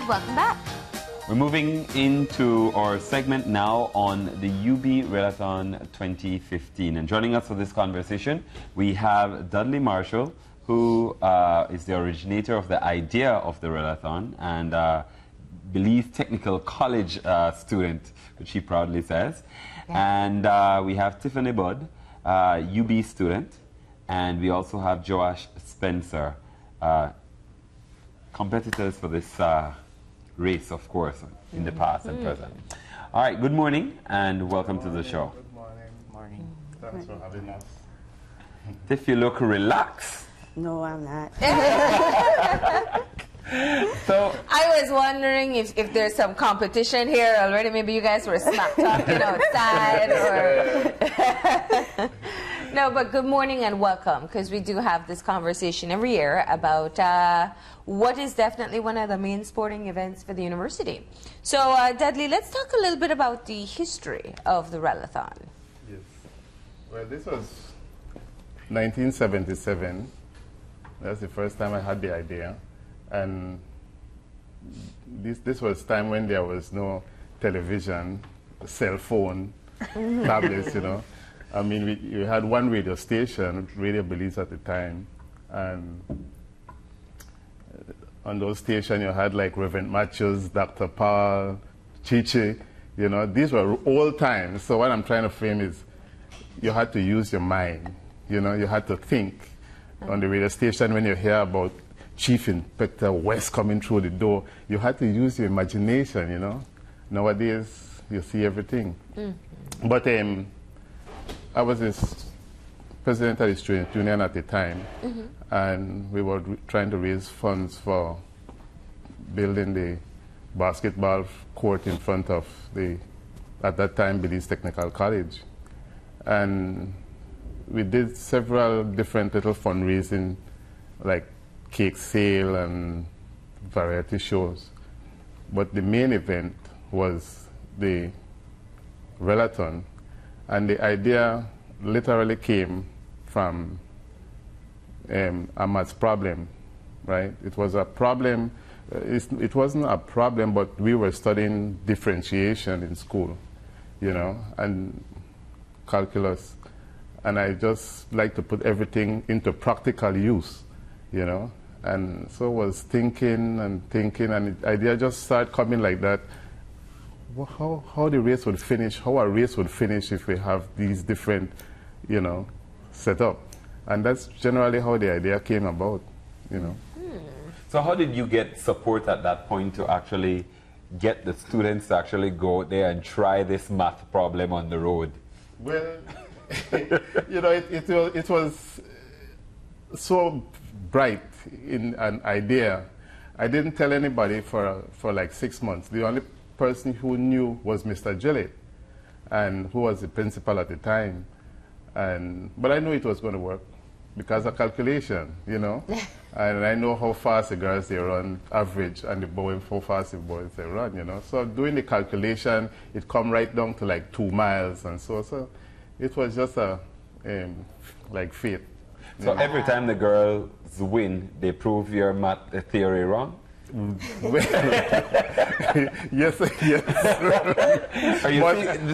welcome back. We're moving into our segment now on the UB Relathon 2015. And joining us for this conversation, we have Dudley Marshall, who is the originator of the idea of the Relathon, and Belize Technical College student, which he proudly says. Yeah. And we have Tiffany Budd, UB student, and we also have Joash Spencer, competitors for this race, of course, in the past and present. All right, good morning and welcome to the show. Good morning. Morning. Thanks for having us. Tiff, you look relaxed. No, I'm not. So I was wondering if there's some competition here already. Maybe you guys were smack talking outside or... No, but good morning and welcome, because we do have this conversation every year about what is definitely one of the main sporting events for the university. So, Dudley, let's talk a little bit about the history of the Relathon. Yes. Well, this was 1977. That's the first time I had the idea. And this was time when there was no television, cell phone, tablets, you know. I mean, we had one radio station, Radio Belize at the time, and on those stations you had like Reverend Matthews, Dr. Paul, Chichi, you know. These were old times, so what I'm trying to frame is you had to use your mind, you know, you had to think. On the radio station, when you hear about Chief Inspector West coming through the door, you had to use your imagination, you know. Nowadays, you see everything. But I was this president of the student union at the time, and we were trying to raise funds for building the basketball court in front of the, at that time, Belize Technical College. And we did several different little fundraising, like cake sale and variety shows. But the main event was the Relathon. And the idea literally came from a maths problem, right? It was a problem. It wasn't a problem, but we were studying differentiation in school, you know, and calculus. And I just like to put everything into practical use, you know. And so I was thinking, and the idea just started coming like that. How the race would finish, how a race would finish if we have these different, you know, set up. And that's generally how the idea came about, you know. So how did you get support at that point to actually get the students to actually go there and try this math problem on the road? Well, you know, it was so bright in an idea. I didn't tell anybody for like 6 months. The only person who knew was Mr. Gillett, and who was the principal at the time. But I knew it was going to work because of calculation, you know. And I know how fast the girls they run, average, and the boys, how fast the boys they run, you know. So doing the calculation, it come right down to like 2 miles, and so it was just a like fate. So every time the girls win, they prove your math theory wrong? Yes.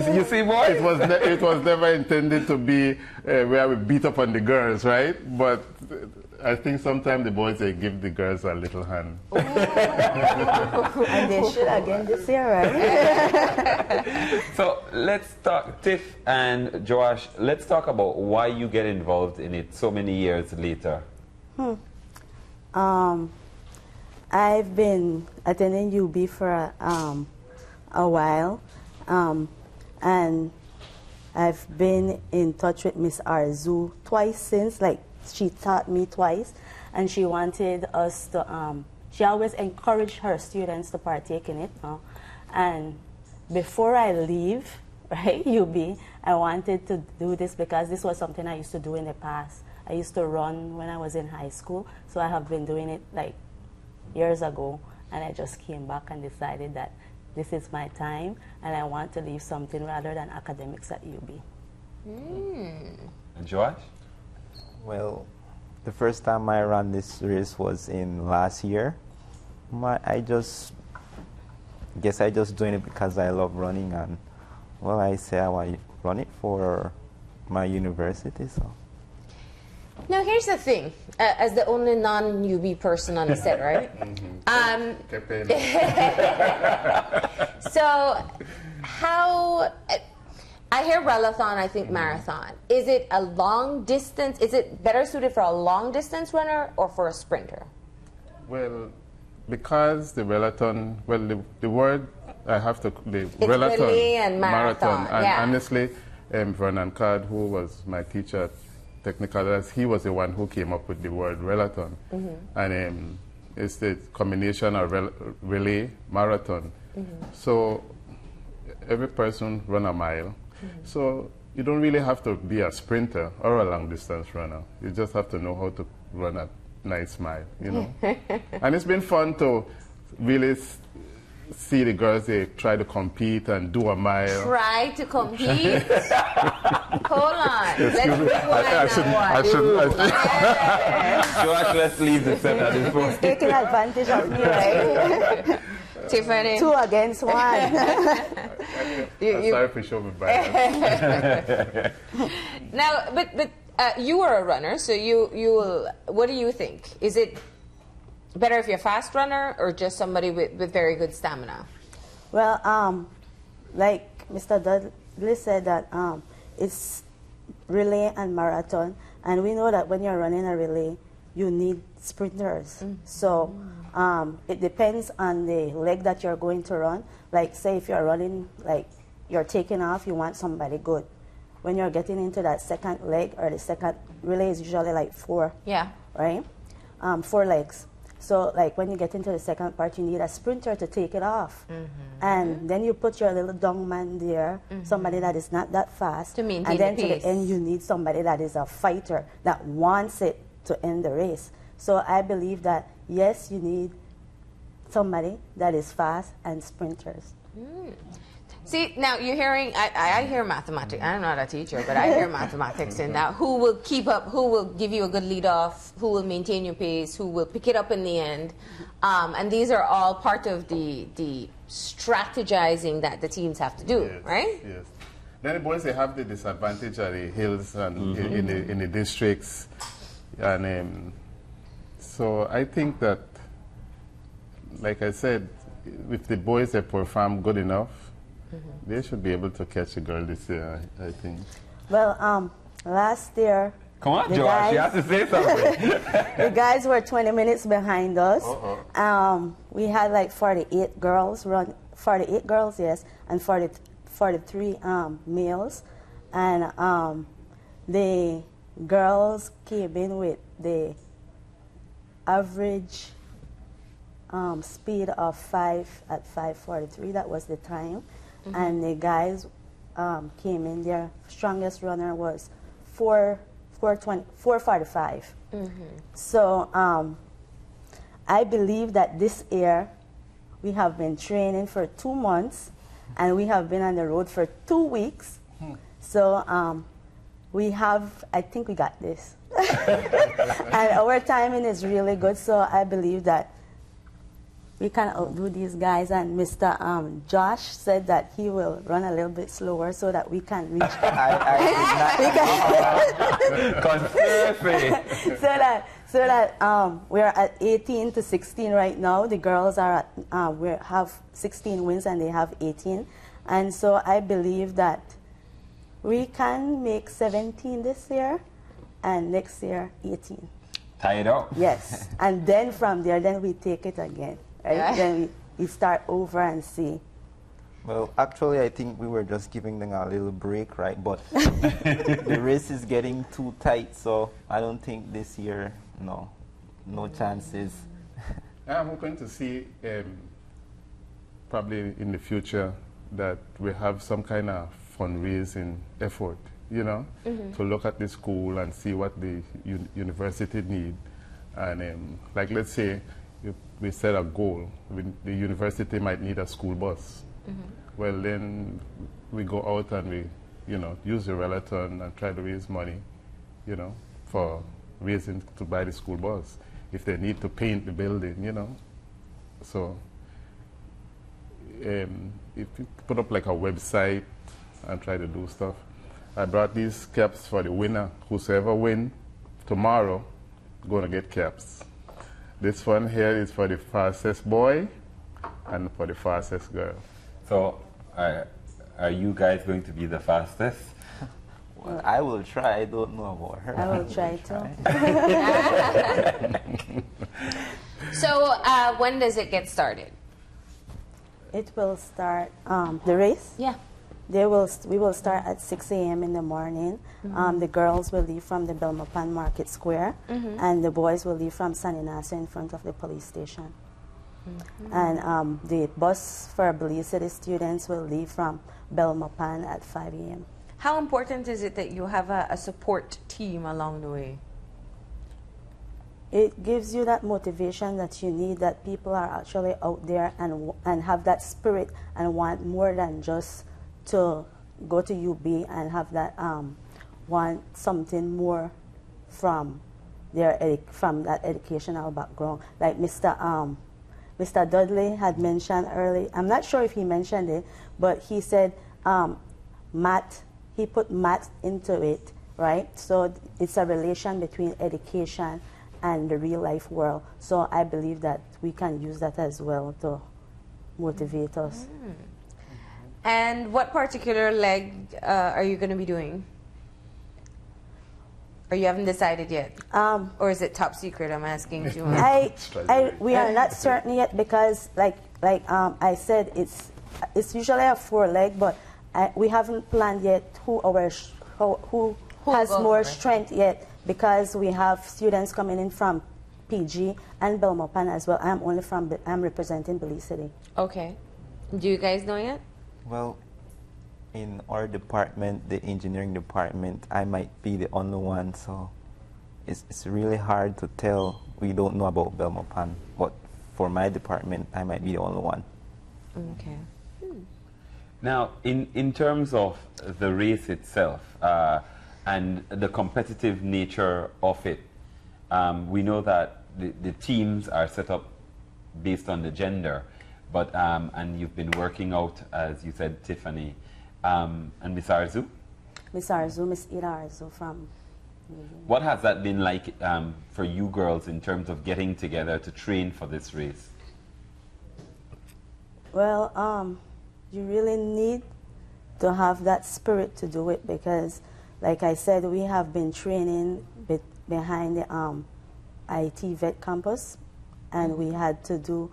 You see, boy? It was never intended to be where we beat up on the girls, right? But I think sometimes the boys, they give the girls a little hand. And they should again this year, right? So let's talk, Tiff and Joash, let's talk about why you get involved in it so many years later. I've been attending UB for a while, and I've been in touch with Miss Arzu twice since, like she taught me twice, and she wanted us to, she always encouraged her students to partake in it. And before I leave, right, UB, I wanted to do this because this was something I used to do in the past. I used to run when I was in high school, so I have been doing it like years ago, and I just came back and decided that this is my time and I want to leave something rather than academics at UB. And Joash? Well, the first time I ran this race was in last year. I just guess I just doing it because I love running, and well, I say I want to run it for my university. So Now, here's the thing. As the only non-UB person on the set, right? So, how... I hear rellathon, I think marathon. Is it a long distance? Is it better suited for a long distance runner or for a sprinter? Well, because the relathon, well, the word I have to, the relathon, relay and marathon, and yeah. honestly, Vernon Card, who was my teacher at Technical Arts, he was the one who came up with the word relathon. And it's the combination of relay, marathon. So every person run a mile. So you don't really have to be a sprinter or a long distance runner. You just have to know how to run a nice mile, you know. And it's been fun to really see the girls, they try to compete and do a mile. Try to compete? Hold on. Let's I shouldn't. Josh, let's leave the set at this point. He's taking advantage of me, right? Tiffany. 2 against 1. I'm sorry for showing bias. Now, but you are a runner, so you will. What do you think? Is it better if you're a fast runner or just somebody with very good stamina? Well, like Mr. Dudley said that it's relay and marathon, and we know that when you're running a relay, you need sprinters. So it depends on the leg that you're going to run. Like, say if you're running, like you're taking off, you want somebody good. When you're getting into that second leg, or the second relay is usually like 4. Yeah. Right? 4 legs. So like when you get into the second part, you need a sprinter to take it off. And then you put your little dung man there, somebody that is not that fast. To maintain and then the to pace. the end, you need somebody that is a fighter, that wants it to end the race. So I believe that, yes, you need somebody that is fast and sprinters. See, now you're hearing, I hear mathematics. I'm not a teacher, but I hear mathematics in that. Who will keep up, who will give you a good lead off, who will maintain your pace, who will pick it up in the end. And these are all part of the strategizing that the teams have to do, right? Yes. Then the boys, they have the disadvantage of the hills and in the districts. And so I think that, like I said, if the boys they perform good enough, they should be able to catch a girl this year, I think. Well, last year, Come on, the Josh, you guys- have to say something. the guys were 20 minutes behind us. We had like 48 girls run, 48 girls, yes, and 43 males. And the girls came in with the average speed of 5 at 5:43. That was the time. And the guys came in, their strongest runner was 4:45. So I believe that this year we have been training for 2 months and we have been on the road for 2 weeks. So we have, I think we got this. And our timing is really good, so I believe that we can outdo these guys. And Mr. Josh said that he will run a little bit slower so that we can reach. Conspiracy. so that we're at 18 to 16 right now. The girls are at we have 16 wins and they have 18, and so I believe that we can make 17 this year, and next year 18. Tie it up. Yes, and then from there, then we take it again, right? Yeah. Then we start over and see. Well, actually, I think we were just giving them a little break, right? But the race is getting too tight, so I don't think this year, no chances. I'm hoping to see probably in the future that we have some kind of fundraising effort, you know, to look at the school and see what the university need. And like, let's say if we set a goal, the university might need a school bus. Well, then we go out and we, you know, use the relathon and try to raise money, you know, for raising to buy the school bus. If they need to paint the building, you know. So if you put up like a website and try to do stuff. I brought these caps for the winner. Whosoever win tomorrow, gonna get caps. This one here is for the fastest boy and for the fastest girl. So, are you guys going to be the fastest? Well, I will try. I don't know about her. I will try too. So, when does it get started? It will start, the race? Yeah. We will start at 6 a.m. in the morning. The girls will leave from the Belmopan Market Square, and the boys will leave from San Ignacio in front of the police station. And the bus for Belize City students will leave from Belmopan at 5 a.m. How important is it that you have a support team along the way? It gives you that motivation that you need, that people are actually out there and have that spirit and want more than just to go to UB and have that want something more from from that educational background. Like Mr. Dudley had mentioned earlier. I'm not sure if he mentioned it, but he said math. He put math into it, right? So it's a relation between education and the real life world. So I believe that we can use that as well to motivate us. And what particular leg are you going to be doing? Or you haven't decided yet? Or is it top secret? I'm asking you. We are not certain yet because, like I said, it's usually a 4-leg, but we haven't planned yet who has more strength yet, because we have students coming in from PG and Belmopan as well. I'm representing Belize City. Okay. Do you guys know yet? Well, in our department, the engineering department, I might be the only one, so it's really hard to tell. We don't know about Belmopan, but for my department, I might be the only one. Okay. Now, in terms of the race itself and the competitive nature of it, we know that the teams are set up based on the gender, but and you've been working out, as you said, Tiffany, and Miss Arzu? Miss Arzu, Miss Ida Arzu from... What has that been like for you girls in terms of getting together to train for this race? Well, you really need to have that spirit to do it, because, like I said, we have been training behind the IT vet campus, and we had to do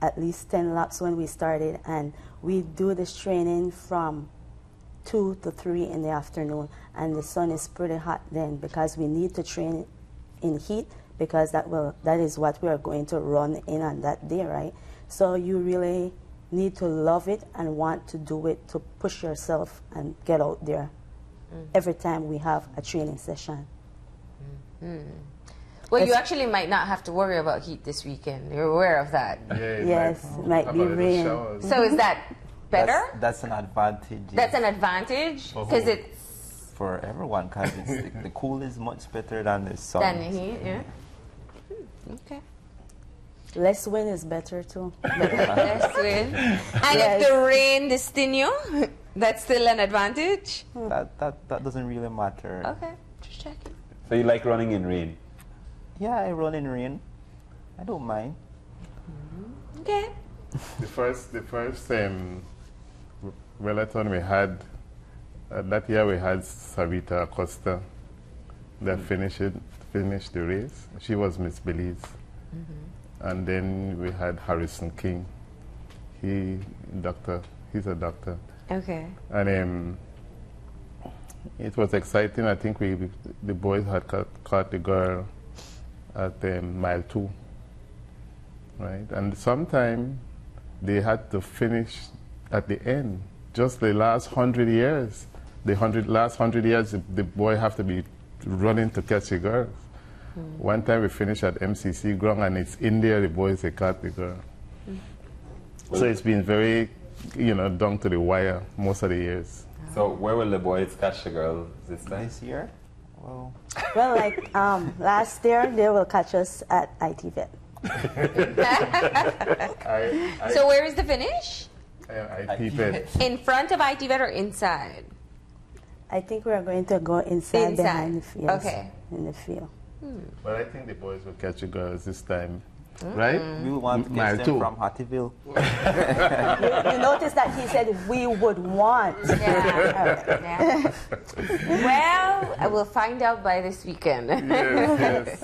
at least 10 laps when we started, and we do this training from 2 to 3 in the afternoon, and the sun is pretty hot then, because we need to train in heat, because that is what we are going to run in on that day, right? So you really need to love it and want to do it, to push yourself and get out there every time we have a training session. Well, you actually might not have to worry about heat this weekend. You're aware of that. Yes, it might be rain. So is that better? That's an advantage. That's an advantage? Because it's... For everyone, because the cool is much better than the sun. Than the heat, yeah. Okay. Less wind is better too. Less wind. And if the rain distin you, that's still an advantage? That doesn't really matter. Okay, just checking. So you like running in rain? Yeah, I run in rain. I don't mind. Okay. The first Relaton we had, that year we had Sarita Acosta that finished the race. She was Miss Belize. And then we had Harrison King. He's a doctor. Okay. And it was exciting. I think the boys had caught the girl at mile 2, right? And sometime they had to finish at the end. Just the last 100 years, last 100 years, the boy have to be running to catch the girls. One time we finished at MCC ground, and it's in there, the boys, they caught the girl. So it's been very, down to the wire most of the years. So where will the boys catch the girls this time? This year? Well, Well, like last year, they will catch us at IT Vet. So where is the finish? I keep it. In front of ITVET or inside? I think we are going to go inside behind the field. Okay. In the field. But I think the boys will catch the girls this time. Right? We want to Mile get two. them from Hattieville. You notice that he said we would want. Yeah. Well, I will find out by this weekend. Yes.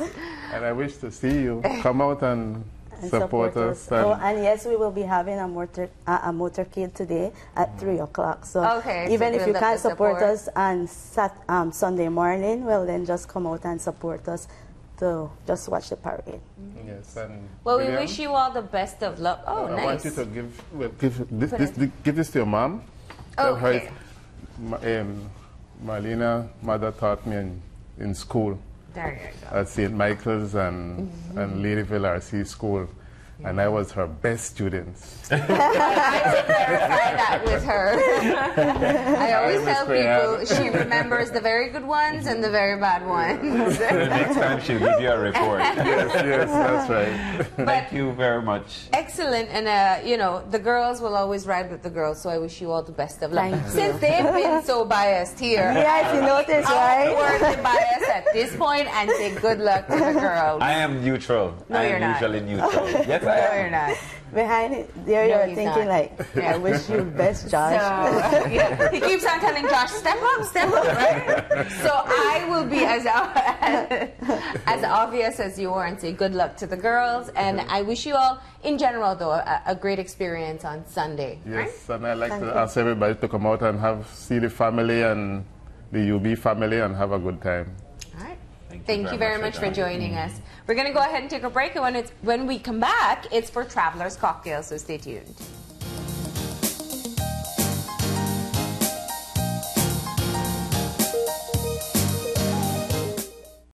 And I wish to see you. Come out and support us. Oh, and yes, we will be having a motorcade today at 3 o'clock. So even if you can't support us on Sunday morning, well, then just come out and support us to just watch the parade. Yes, and Well, we William, wish you all the best of luck. Oh, I nice. want you to give this to your mom. Tell her Okay. Marlena, mother taught me in school There you go. at St. Michael's and Ladyville RC School. And I was her best student. I will clarify that with her. I always tell people she remembers the very good ones and the very bad ones. The next time she'll give you a report. Yes, that's right. Thank you very much. Excellent, and you know, the girls will always ride with the girls, so I wish you all the best of luck. Thank you. Since they've been so biased here, Yes, you notice, I'll right? word the bias at this point and say good luck to the girls. I am neutral. No, I you're am not. usually neutral. Yes, I No, am. you're not. Behind it, there No, you're he's thinking not. like, I wish you best, Josh. So, yeah, he keeps on telling Josh, step up, right? So I will be as obvious as you are and say good luck to the girls. And I wish you all, in general, though, a great experience on Sunday. Right? Yes, and I'd like to ask everybody to come out and see the family and the UB family and have a good time. All right. Thank you very much for joining us. We're going to go ahead and take a break. And when we come back, it's for Traveler's Cocktail, so stay tuned.